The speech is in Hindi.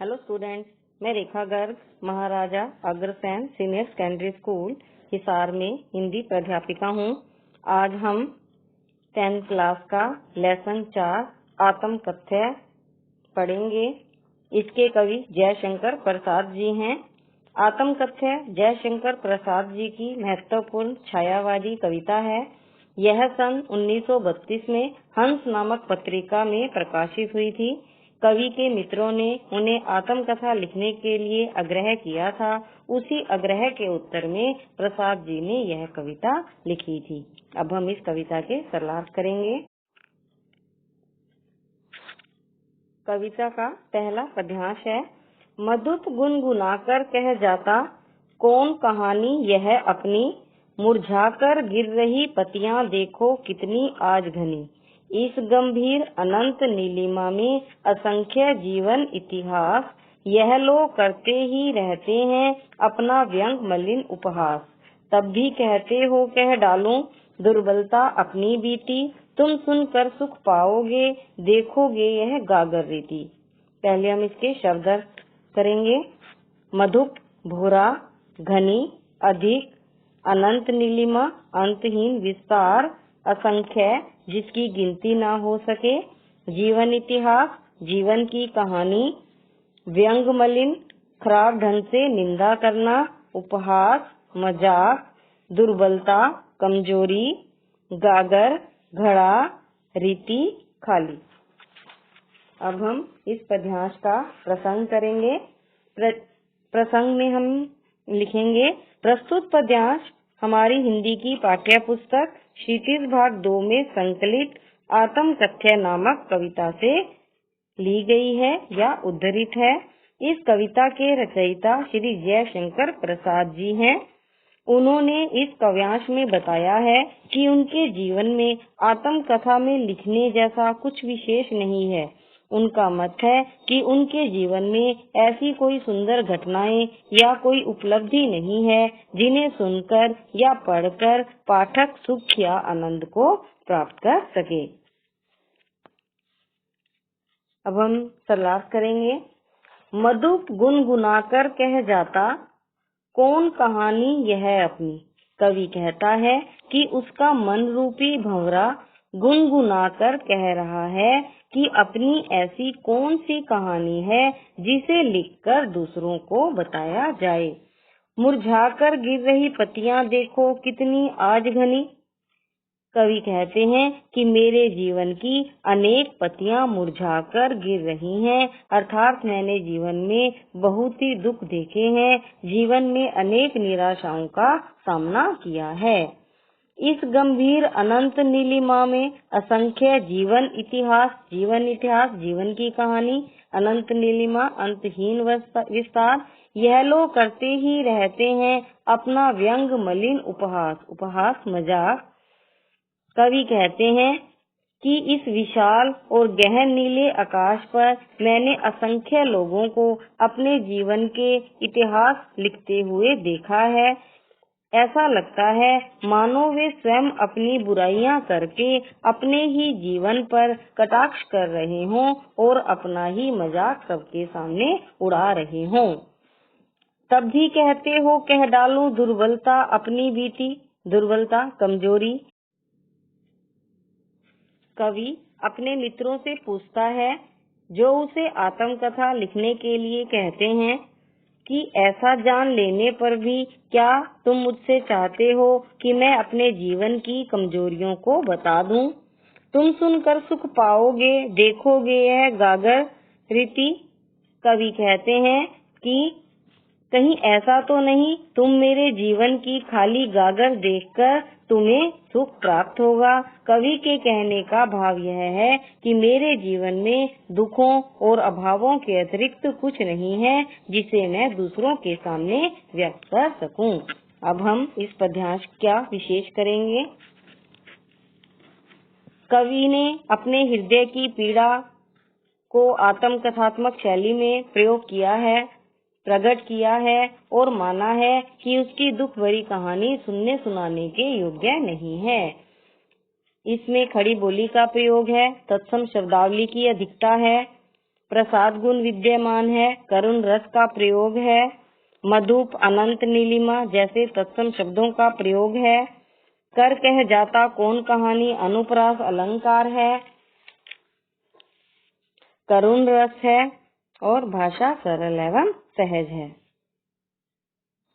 हेलो स्टूडेंट्स, मैं Rekha Garg Maharaja Agrasen senior secondary school Hisar में हिंदी प्राध्यापिका हूँ। आज हम 10th क्लास का लेसन 4 आत्मकथ्य पढ़ेंगे। इसके कवि जयशंकर प्रसाद जी हैं। आत्मकथ्य जयशंकर प्रसाद जी की महत्वपूर्ण छायावादी कविता है। यह सन 1932 में हंस नामक पत्रिका में प्रकाशित हुई थी। कवि के मित्रों ने उन्हें आत्मकथा लिखने के लिए आग्रह किया था। उसी आग्रह के उत्तर में प्रसाद जी ने यह कविता लिखी थी। अब हम इस कविता के सरलार्थ करेंगे। कविता का पहला पद्यांश है। मधुप गुनगुनाकर कह जाता कौन कहानी यह अपनी, मुरझाकर गिर रही पत्तियां देखो कितनी आज घनी। इस गंभीर अनंत नीलिमा में असंख्य जीवन इतिहास, यह लोग करते ही रहते हैं अपना व्यंग मलिन उपहास। तब भी कहते हो कह डालूं दुर्बलता अपनी बीती, तुम सुनकर सुख पाओगे देखोगे यह गागर रीति। पहले हम इसके शब्द अर्थ करेंगे। मधुप भूरा, घनी अधिक, अनंत नीलिमा अंतहीन विस्तार, असंख्य जिसकी गिनती ना हो सके, जीवन इतिहास जीवन की कहानी, व्यंग मलिन खराब ढंग से निंदा करना, उपहास मजाक, दुर्बलता कमजोरी, गागर घड़ा, रीति खाली। अब हम इस पद्यांश का प्रसंग करेंगे। प्रसंग में हम लिखेंगे। प्रस्तुत पद्यांश हमारी हिंदी की पाठ्य पुस्तक क्षितिज भाग 2 में संकलित आत्मकथ्य नामक कविता से ली गई है या उद्धृत है। इस कविता के रचयिता श्री जयशंकर प्रसाद जी हैं। उन्होंने इस काव्यांश में बताया है कि उनके जीवन में आत्मकथा में लिखने जैसा कुछ विशेष नहीं है। उनका मत है कि उनके जीवन में ऐसी कोई सुंदर घटनाएं या कोई उपलब्धि नहीं है जिन्हें सुनकर या पढ़कर पाठक सुख या आनंद को प्राप्त कर सके। अब हम सरलार्थ करेंगे। मधुप गुनगुनाकर कह जाता कौन कहानी यह अपनी। कवि कहता है कि उसका मन रूपी भंवरा गुनगुनाकर कह रहा है कि अपनी ऐसी कौन सी कहानी है जिसे लिखकर दूसरों को बताया जाए। मुरझाकर गिर रही पत्तियां देखो कितनी आज घनी। कवि कहते हैं कि मेरे जीवन की अनेक पत्तियां मुरझाकर गिर रही हैं, अर्थात मैंने जीवन में बहुत ही दुख देखे हैं, जीवन में अनेक निराशाओं का सामना किया है। इस गंभीर अनंत नीलिमा में असंख्य जीवन इतिहास जीवन की कहानी, अनंत नीलिमा अंतहीन विस्तार, यह लोग करते ही रहते हैं अपना व्यंग मलिन उपहास मजाक। कवि कहते हैं कि इस विशाल और गहन नीले आकाश पर मैंने असंख्य लोगों को अपने जीवन के इतिहास लिखते हुए देखा है। ऐसा लगता है मानो वे स्वयं अपनी बुराइयां करके अपने ही जीवन पर कटाक्ष कर रहे हों और अपना ही मजाक सबके सामने उड़ा रहे हों। तब भी कहते हो कह डालूं दुर्बलता अपनी बीती, दुर्बलता कमजोरी। कवि अपने मित्रों से पूछता है जो उसे आत्मकथा लिखने के लिए कहते हैं कि ऐसा जान लेने पर भी क्या तुम मुझसे चाहते हो कि मैं अपने जीवन की कमजोरियों को बता दूं? तुम सुनकर सुख पाओगे देखोगे यह गागर रीति। कवि कहते हैं कि कहीं ऐसा तो नहीं तुम मेरे जीवन की खाली गागर देखकर तुम्हें सुख प्राप्त होगा। कवि के कहने का भाव यह है कि मेरे जीवन में दुखों और अभावों के अतिरिक्त कुछ नहीं है जिसे मैं दूसरों के सामने व्यक्त कर सकूं। अब हम इस पद्यांश क्या विशेष करेंगे। कवि ने अपने हृदय की पीड़ा को आत्मकथात्मक शैली में प्रकट किया है और माना है कि उसकी दुख भरी कहानी सुनने सुनाने के योग्य नहीं है। इसमें खड़ी बोली का प्रयोग है, तत्सम शब्दावली की अधिकता है, प्रसाद गुण विद्यमान है, करुण रस का प्रयोग है, मधुप, अनंत, नीलिमा जैसे तत्सम शब्दों का प्रयोग है, कर कह जाता, कौन कहानी अनुप्रास अलंकार है, करुण रस है और भाषा सरल एवं सहज है।